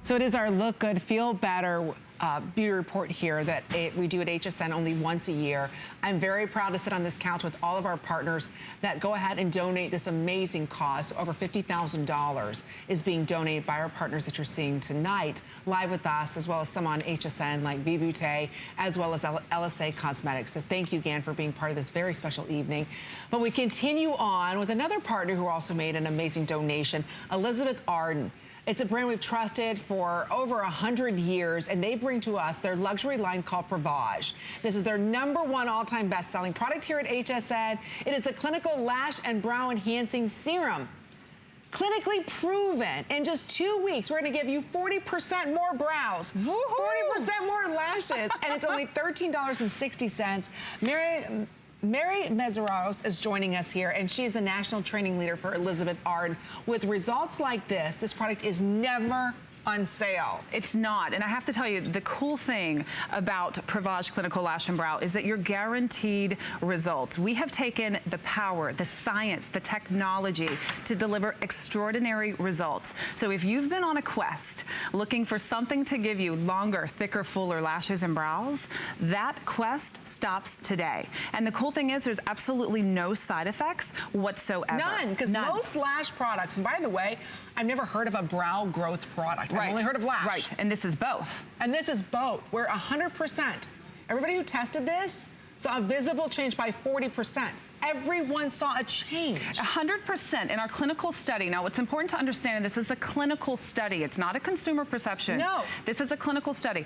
So it is our Look Good, Feel Better beauty report here that we do at HSN only once a year. I'm very proud to sit on this couch with all of our partners that go ahead and donate this amazing cause. Over $50,000 is being donated by our partners that you're seeing tonight live with us, as well as some on HSN like Vibute, as well as LSA Cosmetics. So thank you again for being part of this very special evening. But we continue on with another partner who also made an amazing donation, Elizabeth Arden. It's a brand we've trusted for over 100 years, and they bring to us their luxury line called Prevage. This is their #1 all-time best-selling product here at HSN. It is the Clinical Lash and Brow Enhancing Serum. Clinically proven. In just 2 weeks, we're gonna give you 40% more brows, 40% more lashes, and it's only $13.60. Mary Meseros is joining us here, and she's the national training leader for Elizabeth Arden. With results like this product is never on sale. It's not, and I have to tell you, the cool thing about Prevage Clinical Lash and Brow is that you're guaranteed results. We have taken the power, the science, the technology to deliver extraordinary results. So if you've been on a quest looking for something to give you longer, thicker, fuller lashes and brows, that quest stops today. And the cool thing is there's absolutely no side effects whatsoever. None, because most lash products, and by the way, I've never heard of a brow growth product. I've only heard of lash. Right, and this is both. And this is both. We're 100%. Everybody who tested this saw a visible change by 40%. Everyone saw a change. 100% in our clinical study. Now, what's important to understand, this is a clinical study. It's not a consumer perception. No. This is a clinical study.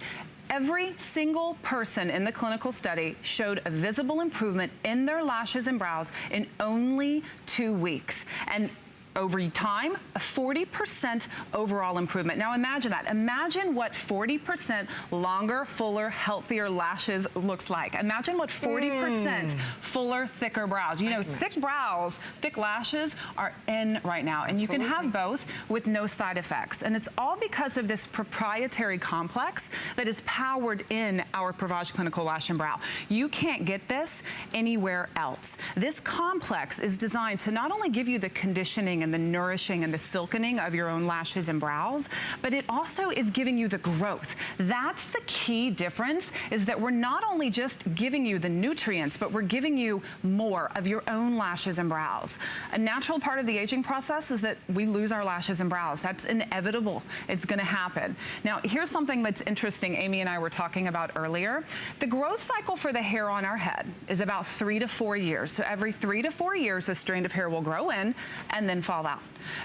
Every single person in the clinical study showed a visible improvement in their lashes and brows in only 2 weeks. And over time, a 40% overall improvement. Now imagine that. Imagine what 40% longer, fuller, healthier lashes looks like. Imagine what 40% fuller, thicker brows. You know, thick brows, thick lashes are in right now. And you can have both with no side effects. And it's all because of this proprietary complex that is powered in our Prevage Clinical Lash and Brow. You can't get this anywhere else. This complex is designed to not only give you the conditioning and the nourishing and the silkening of your own lashes and brows, but it also is giving you the growth. That's the key difference, is that we're not only just giving you the nutrients, but we're giving you more of your own lashes and brows. A natural part of the aging process is that we lose our lashes and brows. That's inevitable. It's gonna happen. Now, here's something that's interesting Amy and I were talking about earlier. The growth cycle for the hair on our head is about 3 to 4 years. So every 3 to 4 years, a strand of hair will grow in and then fall out.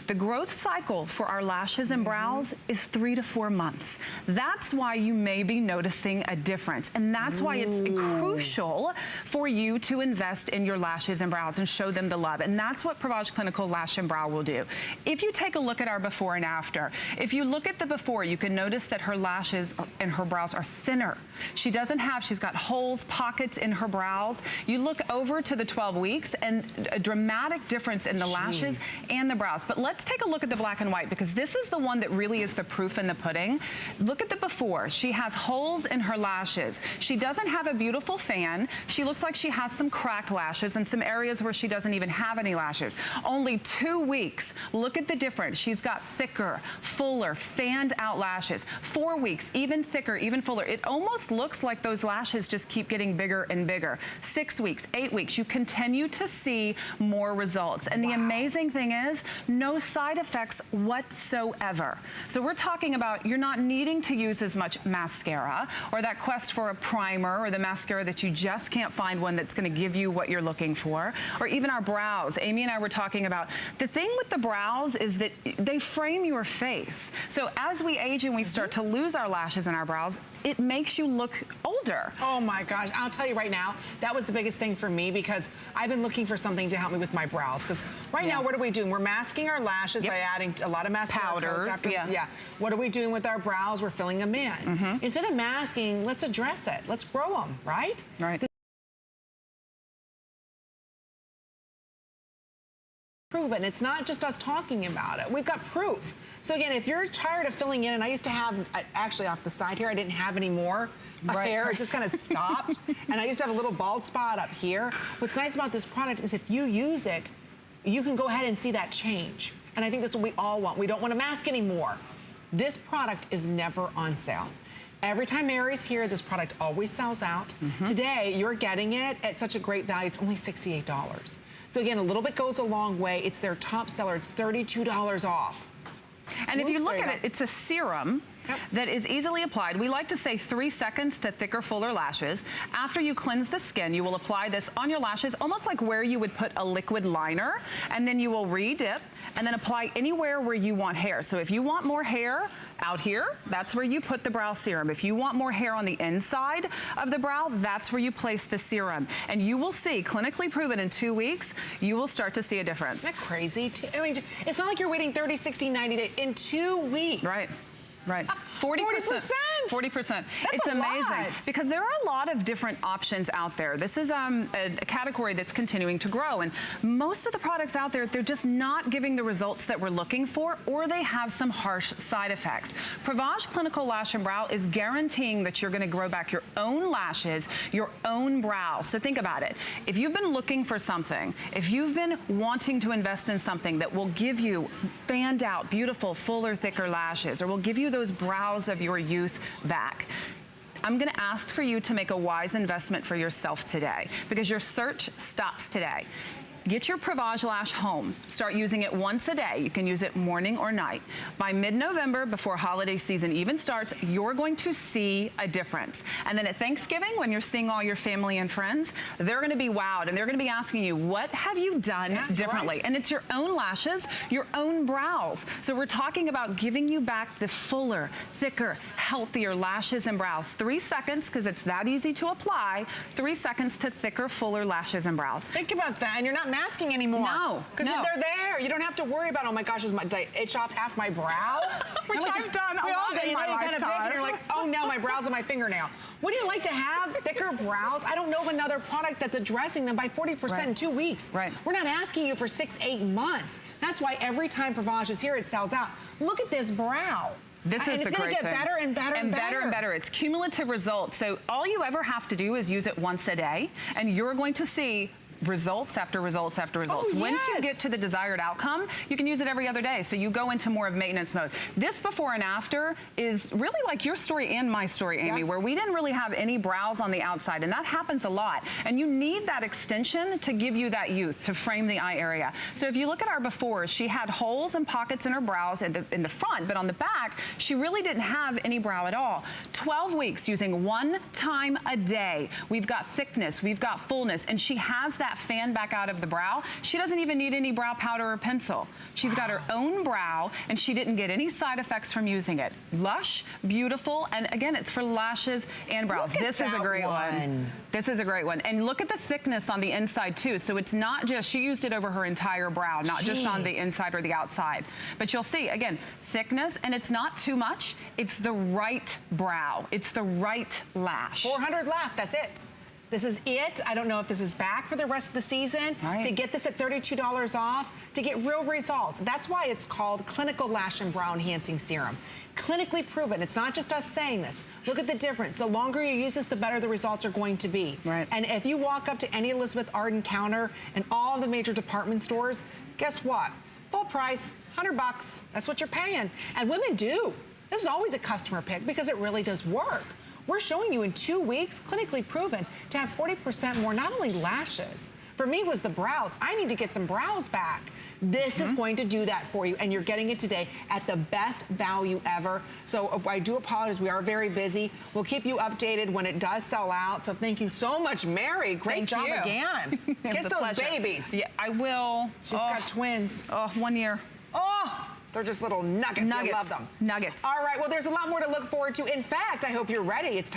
The growth cycle for our lashes and brows is 3 to 4 months. That's why you may be noticing a difference. And that's why it's crucial for you to invest in your lashes and brows and show them the love. And that's what Prevage Clinical Lash and Brow will do. If you take a look at our before and after, if you look at the before, you can notice that her lashes and her brows are thinner. She's got holes, pockets in her brows. You look over to the 12 weeks and a dramatic difference in the lashes and the brows. But let's take a look at the black and white, because this is the one that really is the proof in the pudding. Look at the before. She has holes in her lashes. She doesn't have a beautiful fan. She looks like she has some cracked lashes and some areas where she doesn't even have any lashes. Only 2 weeks. Look at the difference. She's got thicker, fuller, fanned out lashes. 4 weeks, even thicker, even fuller. It almost looks like those lashes just keep getting bigger and bigger. 6 weeks, 8 weeks, you continue to see more results. And the amazing thing is, no side effects whatsoever. So we're talking about you're not needing to use as much mascara, or that quest for a primer, or the mascara that you just can't find one that's gonna give you what you're looking for, or even our brows. Amy and I were talking about, the thing with the brows is that they frame your face. So as we age and we start to lose our lashes and our brows, it makes you look older. Oh my gosh, I'll tell you right now, that was the biggest thing for me, because I've been looking for something to help me with my brows. Because right now, what are we doing? We're masking our lashes by adding a lot of mascara powders. What are we doing with our brows? We're filling them in. Instead of masking, let's address it. Let's grow them, right? Right. Proven. It's not just us talking about it. We've got proof. So again, if you're tired of filling in, and I used to have, actually off the side here, I didn't have any more hair. It just kind of stopped. And I used to have a little bald spot up here. What's nice about this product is if you use it, you can go ahead and see that change. And I think that's what we all want. We don't want to mask anymore. This product is never on sale. Every time Mary's here, this product always sells out. Today, you're getting it at such a great value. It's only $68. So again, a little bit goes a long way. It's their top seller. It's $32 off. And if you look at it, it's a serum that is easily applied. We like to say 3 seconds to thicker, fuller lashes. After you cleanse the skin, you will apply this on your lashes, almost like where you would put a liquid liner, and then you will re-dip and then apply anywhere where you want hair. So if you want more hair out here, that's where you put the brow serum. If you want more hair on the inside of the brow, that's where you place the serum. And you will see, clinically proven in 2 weeks, you will start to see a difference. Isn't that crazy? I mean, it's not like you're waiting 30, 60, 90 days. In 2 weeks. Right. Right. 40%. 40%. It's amazing because there are a lot of different options out there. This is a category that's continuing to grow, and most of the products out there, they're just not giving the results that we're looking for, or they have some harsh side effects. Prevage Clinical Lash and Brow is guaranteeing that you're going to grow back your own lashes, your own brow. So think about it. If you've been looking for something, if you've been wanting to invest in something that will give you fanned out, beautiful, fuller, thicker lashes, or will give you those brows of your youth back, I'm gonna ask for you to make a wise investment for yourself today, because your search stops today. Get your Prevage Lash home. Start using it once a day. You can use it morning or night. By mid-November, before holiday season even starts, you're going to see a difference. And then at Thanksgiving, when you're seeing all your family and friends, they're gonna be wowed, and they're gonna be asking you, what have you done differently? And it's your own lashes, your own brows. So we're talking about giving you back the fuller, thicker, healthier lashes and brows. 3 seconds, because it's that easy to apply. 3 seconds to thicker, fuller lashes and brows. Think about that, and you're not masking anymore. No, because they're there. You don't have to worry about, oh my gosh, did I itch off half my brow? Which I've done a lot in my lifetime. Kind of pick and you're like, oh no, my brow's on my fingernail. Wouldn't you like to have thicker brows? I don't know of another product that's addressing them by 40% in 2 weeks. Right. We're not asking you for 6, 8 months. That's why every time Prevage is here, it sells out. Look at this brow. This is the great thing. And it's going to get better and better and better. Better and better. It's cumulative results. So all you ever have to do is use it once a day, and you're going to see results after results after results. Oh, Once you get to the desired outcome, you can use it every other day. So you go into more of maintenance mode. This before and after is really like your story and my story, Amy, where we didn't really have any brows on the outside, and that happens a lot. And you need that extension to give you that youth, to frame the eye area. So if you look at our befores, she had holes and pockets in her brows in the front, but on the back, she really didn't have any brow at all. 12 weeks using 1 time a day. We've got thickness, we've got fullness, and she has that fan back out of the brow. She doesn't even need any brow powder or pencil. She's got her own brow, and she didn't get any side effects from using it. Lush, beautiful, and again, it's for lashes and brows. This is a great one. This is a great one. And look at the thickness on the inside too. So it's not just, she used it over her entire brow, not just on the inside or the outside. But you'll see, again, thickness, and it's not too much. It's the right brow. It's the right lash. 400 left, that's it. This is it. I don't know if this is back for the rest of the season. To get this at $32 off, to get real results. That's why it's called Clinical Lash and Brow Enhancing Serum. Clinically proven. It's not just us saying this. Look at the difference. The longer you use this, the better the results are going to be. And if you walk up to any Elizabeth Arden counter and all the major department stores, guess what? Full price, $100. That's what you're paying. And women do. This is always a customer pick because it really does work. We're showing you in 2 weeks, clinically proven, to have 40% more, not only lashes. For me, it was the brows. I need to get some brows back. This is going to do that for you, and you're getting it today at the best value ever. So I do apologize. We are very busy. We'll keep you updated when it does sell out. So thank you so much, Mary. Great job again. Kiss those babies. Yeah, I will. She's got twins. Oh, 1 year. Oh. They're just little nuggets. I love them. Nuggets. All right, well, there's a lot more to look forward to. In fact, I hope you're ready. It's time